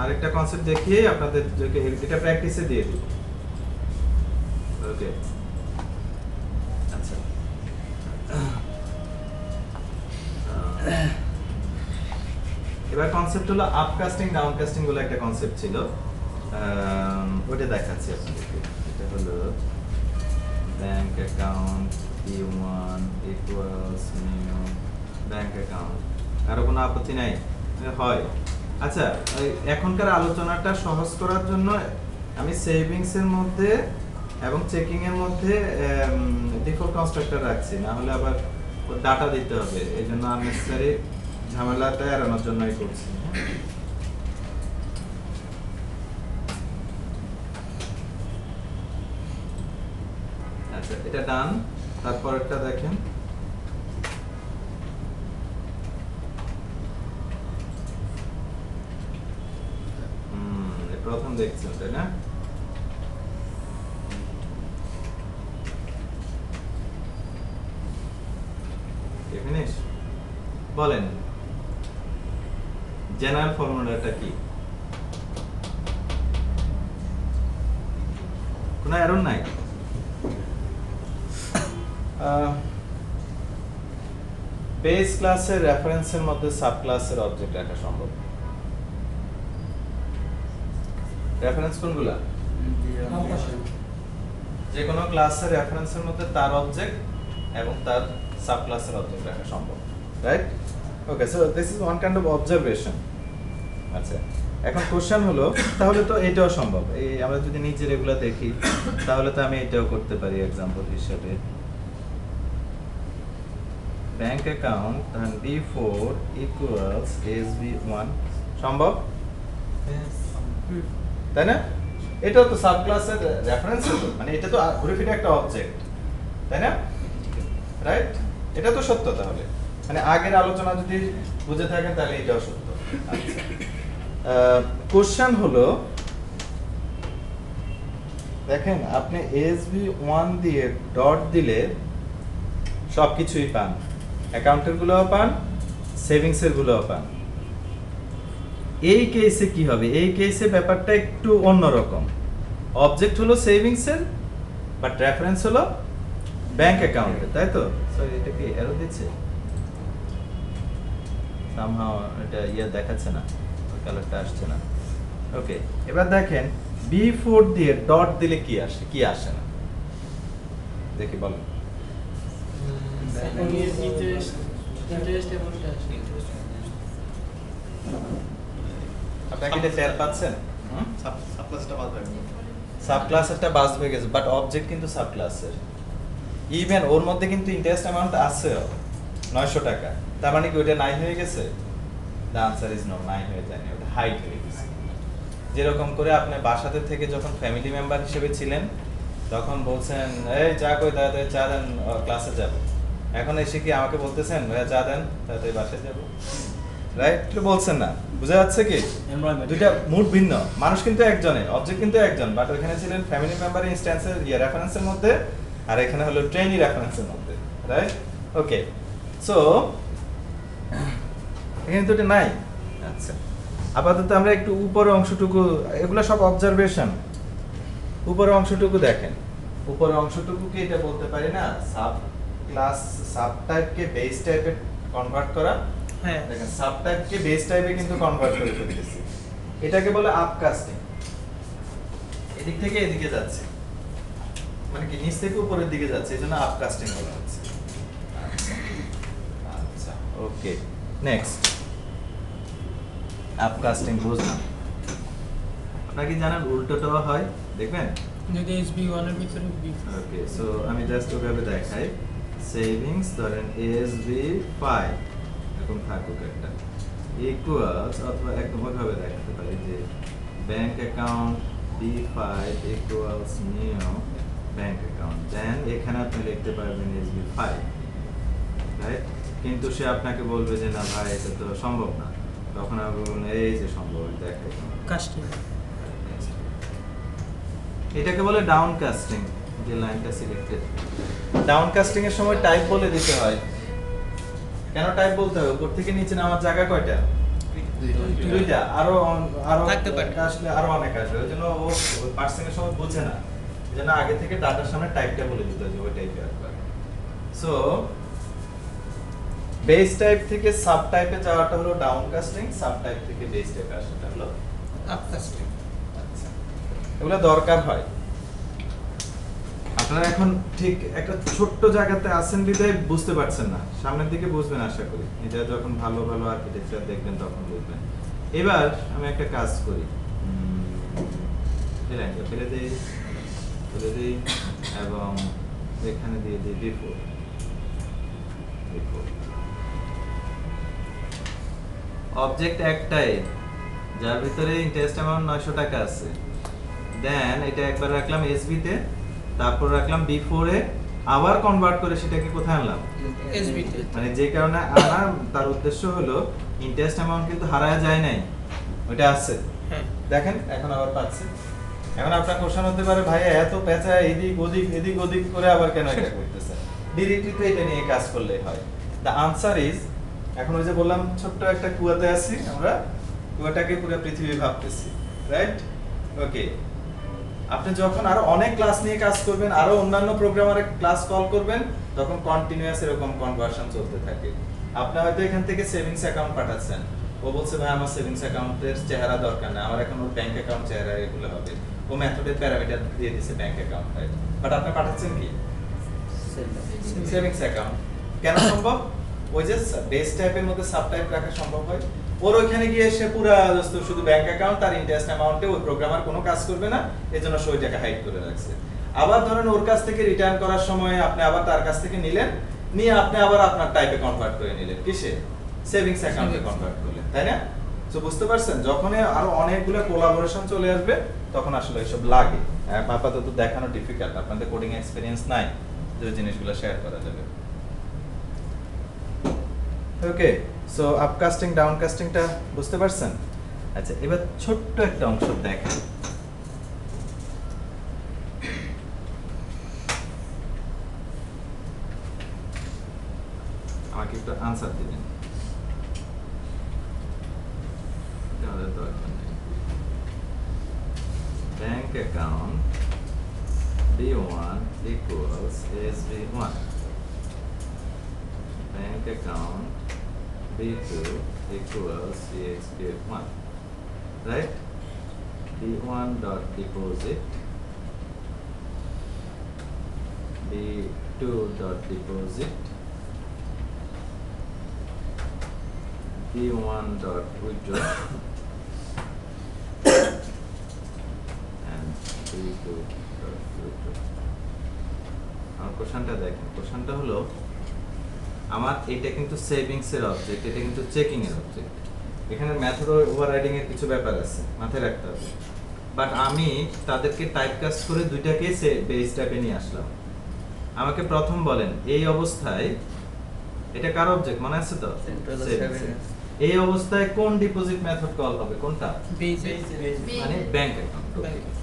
আরেকটা কনসেপ্ট দেখিয়ে আপনাদের এটা প্র্যাকটিসে দিয়ে দিব। ওকে, আচ্ছা এবার কনসেপ্ট হলো আপকাস্টিং ডাউনকাস্টিং বলে একটা কনসেপ্ট ছিল, ওটা দেখাচ্ছি আপনাদেরকে। এটা হলো bank account P1 equals new bank account. কারো কোনো আপত্তি নাই? হয়। আচ্ছা, এখনকার আলোচনাটা সহজ করার জন্য আমি সেভিংস এর মধ্যে এবং চেকিং এর মধ্যে ডিফল্ট কনস্ট্রাক্টর রাখছি, না হলে আবার ডাটা দিতে হবে, এই জন্য আননেসেসারি ঝামেলাটা এড়ানোর জন্যই করছি। আচ্ছা, এটা ডান। তারপরটা দেখেন, প্রথম দেখছেন তাই না? ফিনিশ। বলেন জেনারেল ফর্মুলাটা কি? কোনো এরর নাই? বেস ক্লাসের রেফারেন্সের মধ্যে সাব ক্লাসের অবজেক্ট রাখা সম্ভব। রেফারেন্স কোনগুলা? যে কোনো ক্লাসের রেফারেন্সের মধ্যে তার অবজেক্ট এবং তার সাব ক্লাসের অবজেক্ট রাখা সম্ভব, right? Okay, so this is one kind of observation. আচ্ছা, এখন কোশ্চেন হলো তাহলে তো এটাও সম্ভব। এই আমরা যদি নিচে এগুলা দেখি তাহলে তো আমি এটাও করতে পারি এক্সাম্পল হিসেবে। Bank account B4 equals SB1 সম্ভব? তাই না? এটাও তো সাব ক্লাসের রেফারেন্স হলো, মানে এটা তো ঘুরে ফিরে একটা অবজেক্ট, তাই না? রাইট? এটা তো সত্য। তাহলে মানে আগের আলোচনা যদি বুঝে থাকেন তাহলে এটাও সত্য। আচ্ছা, কোশ্চেন হলো দেখেন আপনি SB1 দিয়ে ডট দিলে সবকিছুই পান, অ্যাকাউন্টের গুলোও পান, সেভিংস এর গুলোও পান। এই কেসে কি হবে? এই কেসে ব্যাপারটা একটু অন্যরকম। অবজেক্ট হলো সেভিংস এর, বাট রেফারেন্স হলো ব্যাংক অ্যাকাউন্টের, তাই তো? সরি, এটা কি এরর দিচ্ছে? সামহাও এটা দেখাচ্ছে না, কালারটা আসছে না। ওকে, এবার দেখেন B4 দিয়ে ডট দিলে কি আসে, কি আসে না দেখি বলেন। আপনারা কি এটা টের পাচ্ছেন? সাব ক্লাসেরটা বাদ হয়ে গেছে, বাট অবজেক্ট কিন্তু সাব ক্লাসের। ইভেন ওর মধ্যে কিন্তু ইন্টারেস্ট অ্যামাউন্ট আছে 900 টাকা। তার মানে কি ওটা 9 হয়ে গেছে? দ্য আনসার ইজ নো, 9 হয়ে যায়নি, ওটা হাইড হয়ে গেছে। যেরকম করে আপনি বাসাতে থেকে যখন ফ্যামিলি মেম্বার হিসেবে ছিলেন তখন বলছেন এই চা কই দাদা চা দেন, ক্লাসে যাব। এখন এসে কি আমাকে বলতেছেন ভাইয়া চা দেন, তাড়াতাড়ি বাসায় যাব, রাইট? বলছেন না? বুঝা যাচ্ছে কি? দুইটা মুড ভিন্ন, মানুষ কিন্তু একজনের, অবজেক্ট কিন্তু একজন, বাট ওখানে ছিলেন ফ্যামিলি মেম্বার ইনস্ট্যান্সের রেফারেন্সের মধ্যে, আর এখানে হলো ট্রেনি রেফারেন্সের মধ্যে, রাইট? ওকে, সো এখানে তো এটা নাই। আচ্ছা, আপাতত আমরা একটু উপরের অংশটুকু, এগুলো সব অবজারভেশন। উপরের অংশটুকু দেখেন, উপরের অংশটুকুকে এটা বলতে পারি না সাব ক্লাস, সাব টাইপকে বেস টাইপে কনভার্ট করা। হ্যাঁ, দেখেন সাব টাইপকে বেস টাইপে কিন্তু কনভার্ট করে ফেলতেছি। এটাকে বলে আপকাস্টিং। এদিক থেকে এদিকে যাচ্ছে, মানে কি নিচ থেকে উপরের দিকে যাচ্ছে, এজন্য আপকাস্টিং বলা হচ্ছে। আচ্ছা, ওকে, নেক্সট আপকাস্টিং বুঝলাম। আপনারা কি জানেন উল্টোটাও হয়? দেখবেন যদি SB1 এর ভিতরে B4। ওকে, সো আমি জাস্ট ওভাবে দেখাই। সেভিংস ধরেন SB5 এরকম থাকুক একটা, ইকুয়ালস, অথবা একদম ওইভাবে দেখাতে পারি যে bank account B5 equals new bank account. Then এখানে আপনি লিখতে পারবেন SB5, রাইট? কিন্তু সে আপনাকে বলবে যে না ভাই এটা তো সম্ভব না। তখন আপনি বলবেন এই যে সম্ভব, দেখাই কাস্টিং। এটাকে বলে ডাউন কাস্টিং। যে লাইনটা সিলেক্টেড, ডাউন কাস্টিং এর সময় টাইপ বলে দিতে হয়। কেন টাইপ বলতে হবে? উপর থেকে নিচে নামার জায়গা কয়টা? দুইটা আরো আরো থাকতে পারে। আসলে আরো অনেক আসবে ওই জন্য ও পার্সেন্টের সময় বোঝে না এই জন্য আগে থেকে ডাটার সামনে টাইপটা বলে দিতে হয় যে ওই টাইপে আসবে সো বেস টাইপ থেকে সাব টাইপে যাওয়াটা হলো ডাউন কাস্টিং সাব টাইপ থেকে বেস টাইপে আসাটা হলো আপকাস্টিং। আচ্ছা এগুলো দরকার হয় আপনারা এখন ঠিক একটা ছোট্ট জায়গাতে আছেন বিধায় বুঝতে পারছেন না সামনের দিকে বুঝবেন আশা করি এটা যখন ভালো ভালো আর্কিটেকচার দেখবেন তখন বুঝবেন এবার আমি একটা কাজ করি এই লাইনটা ফেলে দিই এবং এখানে দিয়ে দিই বিফোর অবজেক্ট একটাই যার ভিতরে ইন্টারেস্ট অ্যামাউন্ট 900 টাকা আছে দেন এটা একবার রাখলাম এসবি তে তারপর রাখলাম বি4 এ আবার কনভার্ট করে সেটাকে কোথায় আনলাম এসবি তে। মানে যে কারণে আনা তার উদ্দেশ্য হলো ইন্টারেস্ট অ্যামাউন্ট কিন্তু হারায় যায় নাই ওটা আছে হ্যাঁ। দেখেন এখন আবার পাচ্ছি এখন আপনার কোশ্চেন হতে পারে ভাই এত পেঁচা এদিক ওদিক করে আবার কেন এটা করতেছে ডিরেক্টলি তো এটা নিয়ে কাজ করলেই হয় দ্য আনসার ইজ এখন ওই যে বললাম ছোট্ট একটা কুয়াতে আছি আমরা কুয়াটাকে পুরো পৃথিবী ভাবতেছি রাইট ওকে আপনি যখন আরো অনেক ক্লাস নিয়ে কাজ করবেন আরো অন্যান্য প্রোগ্রামারে ক্লাস কল করবেন তখন কন্টিনিউয়াস এরকম কনভার্সন চলতে থাকে আপনি হয়তো এখান থেকে সেভিংস অ্যাকাউন্ট পাঠাচ্ছেন ও বলছে ভাই আমার সেভিংস অ্যাকাউন্টের চেহারা দরকার না আমার এখন ওর ব্যাংক অ্যাকাউন্ট চেহারা এগুলো হবে ও মেথডের প্যারামিটার দিয়ে দিছে ব্যাংক অ্যাকাউন্ট বাট আপনি পাঠাচ্ছেন কি সেভিংস অ্যাকাউন্ট কেন সম্ভব ওই যে বেস টাইপের মধ্যে সাব টাইপ রাখা সম্ভব হয় ওর ওইখানে গিয়ে সে পুরা দোস্ত শুধু ব্যাংক অ্যাকাউন্ট তার ইন্টারেস্ট অ্যামাউন্টে ওই প্রোগ্রামার কোনো কাজ করবে না এজন্য সে ওইটাকে হাইড করে রাখছে আবার ধরেন ওর কাছ থেকে রিটার্ন করার সময় আপনি আবার তার কাছ থেকে নিলেন নিয়ে আপনি আবার আপনার টাইপে কনভার্ট করে নিলেন কিসে সেভিংস অ্যাকাউন্টে কনভার্ট করলেন তাই না তো বুঝতে পারছেন যখনই আরো অনেকগুলো কোলাবোরেশন চলে আসবে তখন আসলে এসব লাগে আপাতত দেখানো ডিফিকাল্ট আপনাদের কোডিং এক্সপেরিয়েন্স নাই যে জিনিসগুলো শেয়ার করা যাবে ওকে সো আপকাস্টিং ডাউনকাস্টিংটা বুঝতে পারছেন আচ্ছা এবার ছোট্ট একটা অংশ দেখেন আমাকে একটু আনসার দিবেন bank account B1 equals SB1 bank account B2 equals CXB1 right B1 dot deposit B2 dot deposit B1 dot withdraw and B2 dot withdraw আমার কোশ্চেনটা দেখেন কোশ্চেনটা হলো আমার এটা কিন্তু সেভিংস এর অবজেক্ট এটা কিন্তু চেকিং এর অবজেক্ট এখানে মেথড ওভাররাইডিং এর কিছু ব্যাপার আছে মাথায় রাখতে হবে বাট আমি তাদেরকে টাইপকাস্ট করে দুইটাকে বেস টাইপে নিয়ে আসলাম আমাকে প্রথম বলেন এই অবস্থায় এটা কার অবজেক্ট মনে আছে তো এই অবস্থায় কোন ডিপোজিট মেথড কল হবে কোনটা বেস মানে ব্যাংক অ্যাকাউন্ট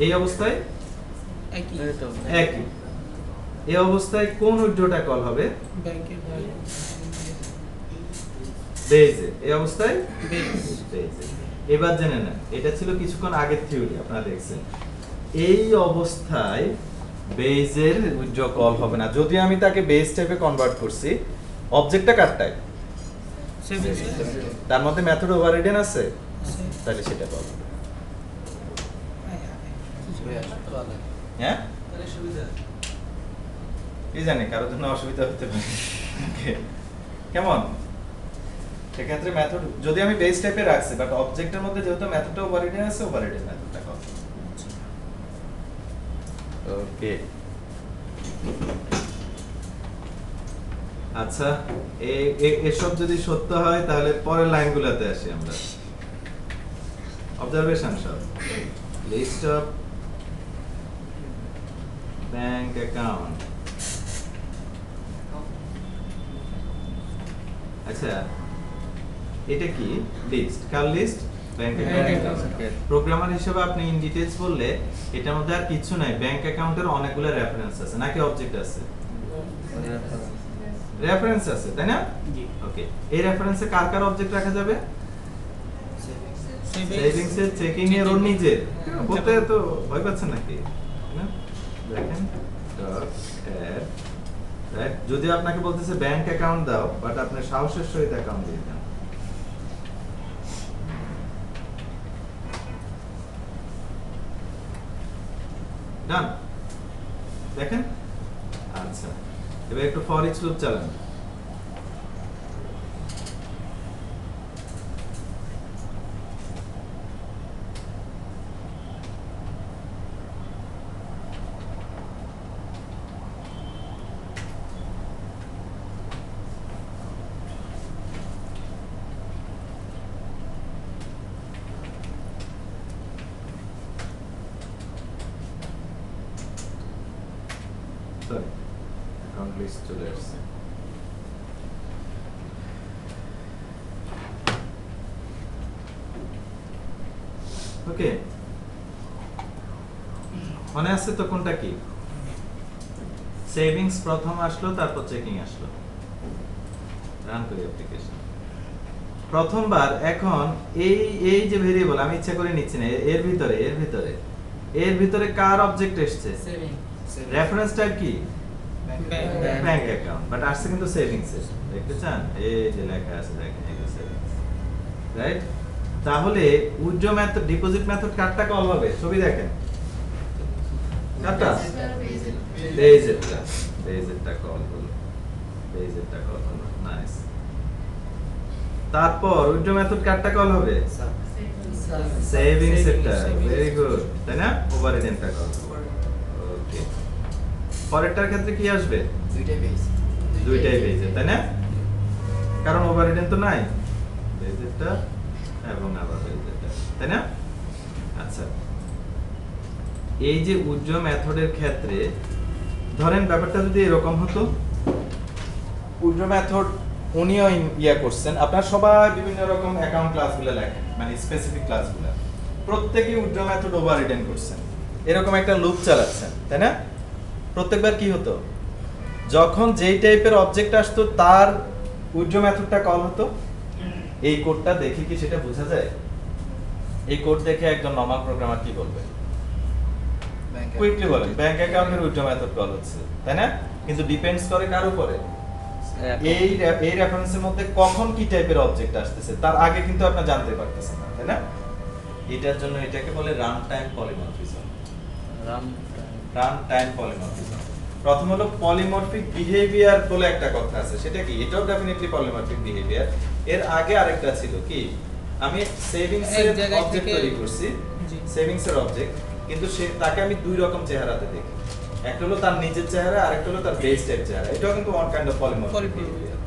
এই অবস্থায় একই একই এই অবস্থায় কোন উইথড্রটা কল হবে ব্যাংকের বেজে এই অবস্থায় বেস বেজে এবার জেনে নেন এটা ছিল কিছুক্ষণ আগের থিওরি আপনারা দেখছেন এই অবস্থায় বেজের উইথড্র কল হবে না যদি আমি তাকে বেস টাইপে কনভার্ট করছি অবজেক্টটা কার টাইপ সেভিংস তার মধ্যে মেথড ওভাররিডেন আছে তাহলে সেটা কল হ্যাঁ তাহলে সুবিধা কি জানি কারোর জন্য অসুবিধা হতে পারে কেমন সেক্ষেত্রে মেথড যদি আমি বেস টাইপে রাখছি বাট অবজেক্টের মধ্যে যেহেতু মেথডটা ওভাররিডেন আছে ওভাররিডেন মেথডটা কল ওকে আচ্ছা এসব যদি সত্য হয় তাহলে পরের লাইনগুলোতে আসি আমরা অবজারভেশন সব লিস্ট অফ ব্যাংক অ্যাকাউন্ট আচ্ছা এটা কি লিস্ট কার লিস্ট ব্যাংক অ্যাকাউন্ট প্রোগ্রামার হিসেবে আপনি ইন ডিটেইলস বললে এটার মধ্যে আর কিছু নাই ব্যাংক অ্যাকাউন্টের অনেকগুলো রেফারেন্স আছে নাকি অবজেক্ট আছে রেফারেন্স আছে তাই না জি ওকে এই রেফারেন্সে কার কার অবজেক্ট রাখা যাবে সেভিংস এর চেকিং এর ওর নিজের বলতে তো ভয় পাচ্ছেন নাকি না দেখেন ডট অ্যাড রাইট যদি আপনাকে বলতেছে ব্যাংক অ্যাকাউন্ট দাও বাট আপনি সাহসের সহিত অ্যাকাউন্ট দিয়ে দেন ডান দেখেন আচ্ছা এবার একটু ফর ইচ লুপ চালান সরি অ্যাকাউন্ট লিস্ট চলে আসছে ওকে মনে আছে তো কোনটা কি সেভিংস প্রথম আসলো তারপর চেকিং আসলো রান করি অ্যাপ্লিকেশন প্রথমবার এখন এই যে ভেরিয়েবল আমি ইচ্ছা করে নিচ্ছি না এর ভিতরে কার অবজেক্ট এসেছে রেফারেন্স টাইপ কি ব্যাংক অ্যাকাউন্ট বাট আসছে কিন্তু সেভিংস এর দেখতে চান এই যে লেখা আছে দেখেন এই যে সেভিংস রাইট তাহলে উইথড্র মেথড ডিপোজিট মেথড কারটা কল হবে ছবি দেখেন কারটা বেজেটটা কল হলো নাইস তারপর উইথড্র মেথড কারটা কল হবে সেভিংস এরটা ভেরি গুড তাই না ওভাররিডেনটা কল ওকে পরেরটার ক্ষেত্রে কি আসবে দুইটাই বেজে তাই না কারণ ওভাররিডেন তো নাই বেজেটটা এবং আবার বেজেটটা তাই না আচ্ছা এই যে উইথড্র মেথডের ক্ষেত্রে ধরেন ব্যাপারটা যদি এরকম হতো উইথড্র মেথড উনিও ইয়া করছেন আপনারা সবাই বিভিন্ন রকম অ্যাকাউন্ট ক্লাসগুলো লেখেন মানে স্পেসিফিক ক্লাসগুলো প্রত্যেকই উইথড্র মেথড ওভাররিডেন করছেন এরকম একটা লুপ চালাচ্ছেন তাই না প্রত্যেকবার কি হতো যখন যেই টাইপের অবজেক্ট আসতো তার উইথড্র মেথডটা কল হতো এই কোডটা দেখে কি সেটা বোঝা যায় এই কোড দেখে একজন নরমাল প্রোগ্রামার কি বলবে কুইকলি বলেন ব্যাংক অ্যাকাউন্টের উইথড্র মেথড কল হচ্ছে তাই না কিন্তু ডিপেন্ডস করে কার উপরে এই রেফারেন্সের মধ্যে কখন কি টাইপের অবজেক্ট আসতেছে তার আগে কিন্তু আপনি জানতে পারতেছেন না তাই না এটার জন্য এটাকে বলে run time polymorphism run time polymorphism প্রথম হলো পলিমরফিক বিহেভিয়ার বলে একটা কথা আছে সেটা কি এটাও ডেফিনেটলি পলিমরফিক বিহেভিয়ার এর আগে আরেকটা ছিল কি আমি সেভিংস এর অবজেক্ট তৈরি করছি সেভিংস এর অবজেক্ট কিন্তু সে তাকে আমি দুই রকম চেহারাতে দেখি একটা হলো তার নিজের চেহারা আরেকটা হলো তার বেস টাইপ চেহারা এটাও কিন্তু one kind of polymorphic behavior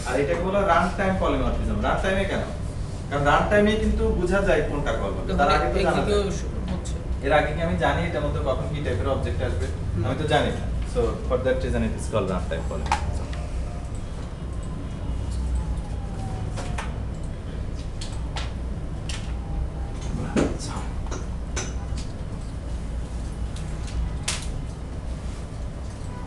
আর এটাকে বলা রান টাইম পলিমরফিজম রান টাইমে কেন কারণ রান টাইমে কিন্তু বোঝা যায় কোনটা কল হবে তার আগে তো জানা যায় এর আগে কি আমি জানি এটার মধ্যে কখন কি টাইপের অবজেক্ট আসবে আমি তো জানি না so for that reason it is called run time polymorphism